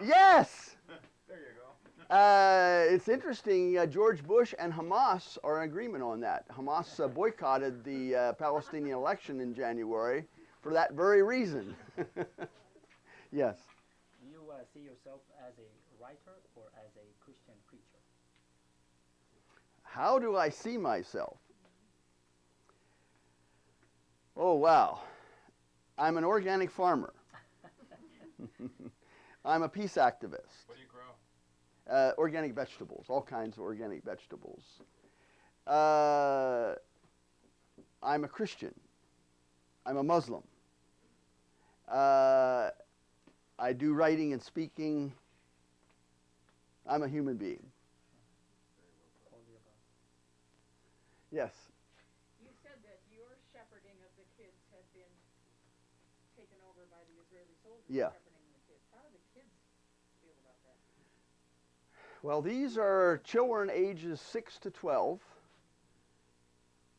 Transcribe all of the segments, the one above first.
Yes! There you go. It's interesting, George Bush and Hamas are in agreement on that. Hamas boycotted the Palestinian election in January for that very reason. Yes. Do you see yourself as a writer or as a Christian preacher? How do I see myself? Oh, wow. I'm an organic farmer. I'm a peace activist. What do you grow? Organic vegetables, all kinds of organic vegetables. I'm a Christian. I'm a Muslim. I do writing and speaking. I'm a human being. Yes. You said that your shepherding of the kids had been taken over by the Israeli soldiers. Yeah. Shepherding the kids. How do the kids feel about that? Well, these are children ages 6 to 12.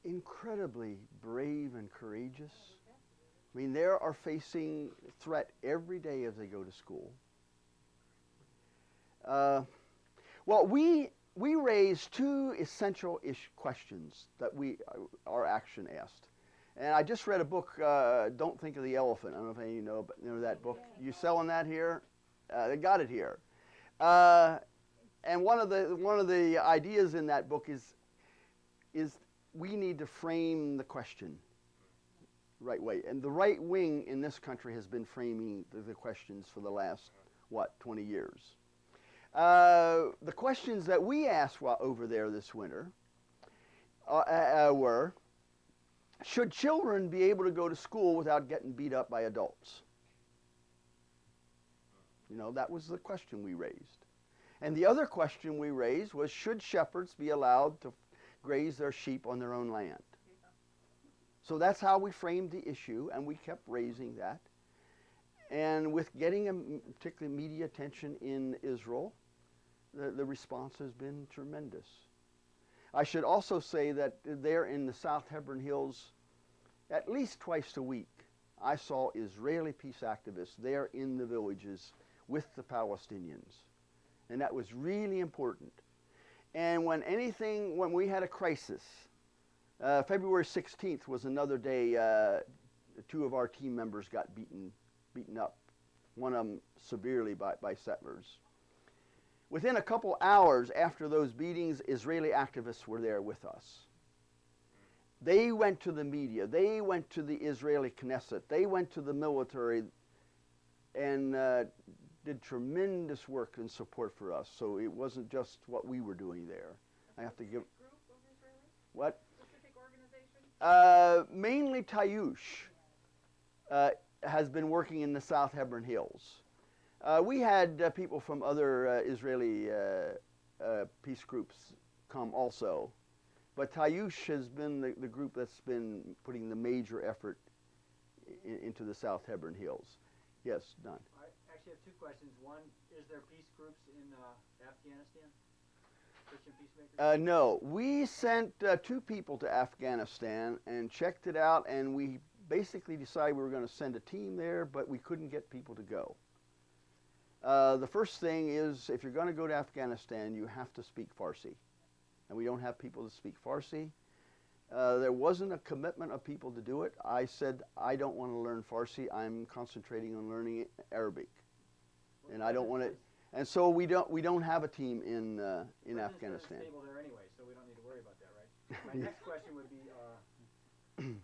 Incredibly brave and courageous. I mean, they are facing threat every day as they go to school. Well, we raised two essential questions that our action asked. And I just read a book, Don't Think of the Elephant. I don't know if any of you know that book. You selling that here? They got it here. And one of the ideas in that book is we need to frame the question right way. And the right wing in this country has been framing the questions for the last, 20 years. The questions that we asked over there this winter were, should children be able to go to school without getting beat up by adults? You know, that was the question we raised. And the other question we raised was, should shepherds be allowed to graze their sheep on their own land? So that's how we framed the issue, and we kept raising that. And with getting particularly media attention in Israel, the response has been tremendous. I should also say that there in the South Hebron Hills, at least twice a week, I saw Israeli peace activists there in the villages with the Palestinians. And that was really important. And when we had a crisis, February 16th was another day two of our team members got beaten up, one of them severely by settlers. Within a couple hours after those beatings, Israeli activists were there with us. They went to the media, they went to the Israeli Knesset, they went to the military and did tremendous work and support for us. So it wasn't just what we were doing there. I have to give... Group of Israelis? What? Specific organization? Mainly Tayush has been working in the South Hebron Hills. We had people from other Israeli peace groups come also, but Tayush has been the group that's been putting the major effort into the South Hebron Hills. Yes, Don. I actually have two questions. One, is there peace groups in Afghanistan? Christian Peacemaker? No, we sent 2 people to Afghanistan and checked it out, and we basically decided we were going to send a team there, but we couldn't get people to go. The first thing is, if you're going to go to Afghanistan, you have to speak Farsi. And we don't have people to speak Farsi. There wasn't a commitment of people to do it. I said, I don't want to learn Farsi. I'm concentrating on learning Arabic. And I don't want to... And so we don't have a team in Afghanistan. Stable there anyway, so we don't need to worry about that, right? My next question would be,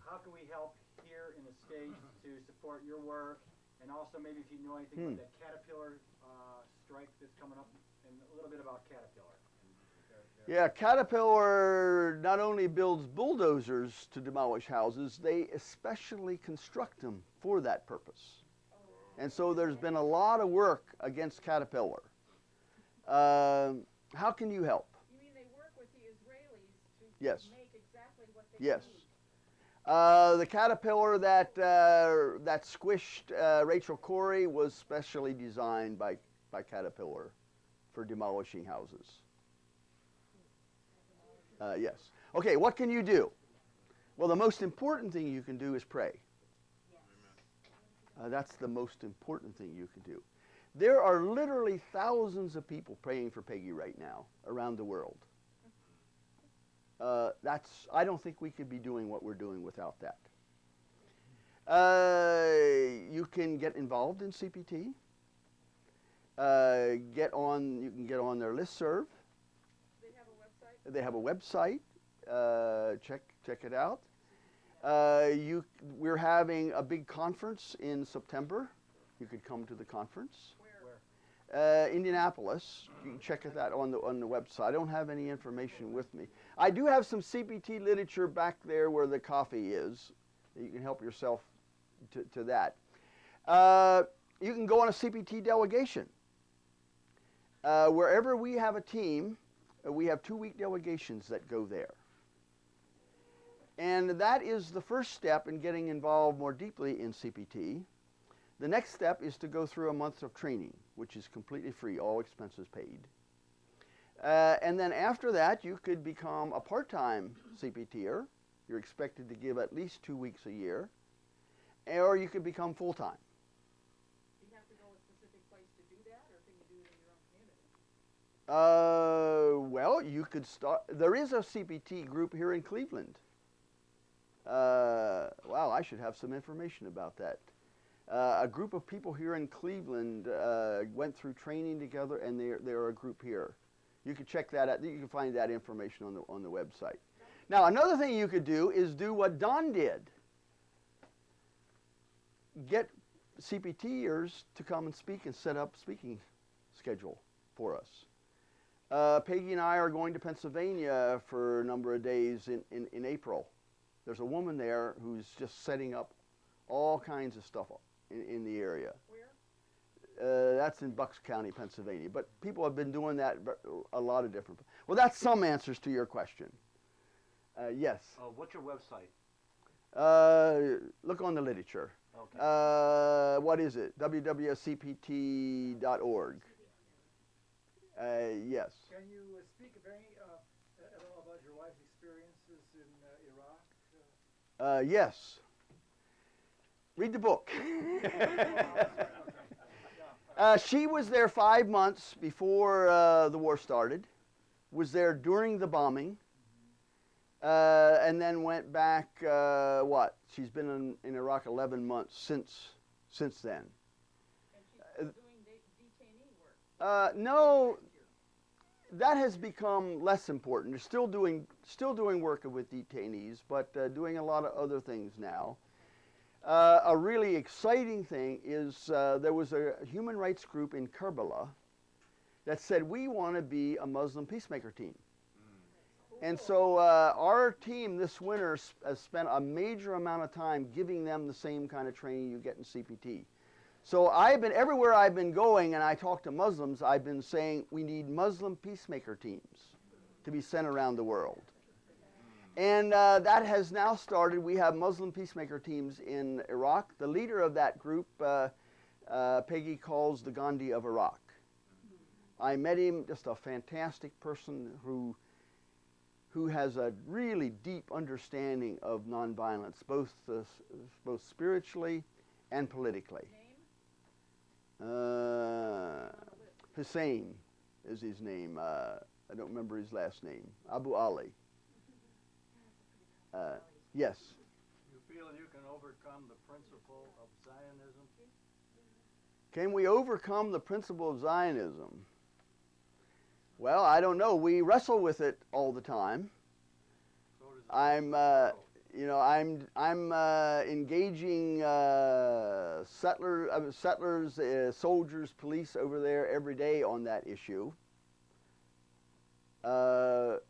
how can we help here in the States to support your work? And also maybe if you know anything about that Caterpillar strike that's coming up, and a little bit about Caterpillar. Yeah, Caterpillar not only builds bulldozers to demolish houses, they especially construct them for that purpose. And so there's been a lot of work against Caterpillar. How can you help? You mean they work with the Israelis to Yes. make exactly what they Yes. need? The Caterpillar that squished Rachel Corrie was specially designed by Caterpillar for demolishing houses. Yes. Okay, what can you do? Well, the most important thing you can do is pray. That's the most important thing you can do. There are literally thousands of people praying for Peggy right now around the world. I don't think we could be doing what we're doing without that. You can get involved in CPT. You can get on their listserv. They have a website. Check it out. We're having a big conference in September. You could come to the conference. Where? Indianapolis. You can check that on the website. I don't have any information with me. I do have some CPT literature back there where the coffee is. You can help yourself to that. You can go on a CPT delegation. Wherever we have a team, we have 2-week delegations that go there. And that is the first step in getting involved more deeply in CPT. The next step is to go through a month of training, which is completely free, all expenses paid. And then after that, you could become a part-time CPTer. You're expected to give at least 2 weeks a year. Or you could become full-time. Do you have to go to a specific place to do that, or can you do it in your own community? Well, you could start. There is a CPT group here in Cleveland. Wow, I should have some information about that. A group of people here in Cleveland went through training together, and they're a group here. You can check that out. You can find that information on the website. Now, another thing you could do is do what Don did. Get CPTers to come and speak and set up speaking schedule for us. Peggy and I are going to Pennsylvania for a number of days in April. There's a woman there who's just setting up all kinds of stuff in the area. Where? That's in Bucks County, Pennsylvania. But people have been doing that a lot of different. Well, that's some answers to your question. Yes. What's your website? Look on the literature. Okay. What is it? www.cpt.org. Yes. Can you speak at all about your wife's experiences in Iraq? Yes. Read the book. She was there 5 months before the war started, was there during the bombing, and then went back, She's been in Iraq 11 months since then. And she's doing detainee work. No, that has become less important. They're still doing work with detainees, but doing a lot of other things now. A really exciting thing is there was a human rights group in Kerbala that said, we want to be a Muslim peacemaker team. And so our team this winter has spent a major amount of time giving them the same kind of training you get in CPT. So everywhere I've been going and I talk to Muslims, I've been saying we need Muslim peacemaker teams to be sent around the world. And that has now started. We have Muslim peacemaker teams in Iraq. The leader of that group, Peggy calls the Gandhi of Iraq. I met him, just a fantastic person who has a really deep understanding of nonviolence, both spiritually and politically. Hussein is his name. I don't remember his last name. Abu Ali. Yes. You feel you can overcome the principle of Zionism? Can we overcome the principle of Zionism? Well, I don't know. We wrestle with it all the time. So does I'm engaging settlers, soldiers, police over there every day on that issue. And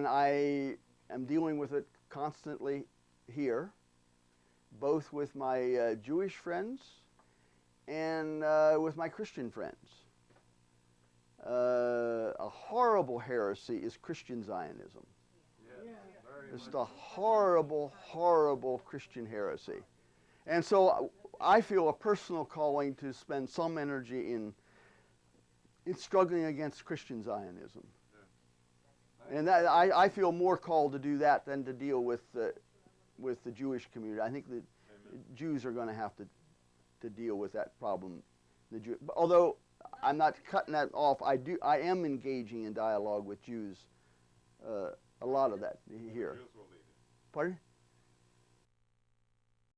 I am dealing with it constantly here, both with my Jewish friends and with my Christian friends. A horrible heresy is Christian Zionism. It's a horrible, horrible Christian heresy. And so I feel a personal calling to spend some energy in struggling against Christian Zionism. And that, I feel more called to do that than to deal with the Jewish community. I think the Jews are going to have to deal with that problem The Jew, although I'm not cutting that off, I am engaging in dialogue with Jews. A lot of that here. Jews will lead it. Pardon?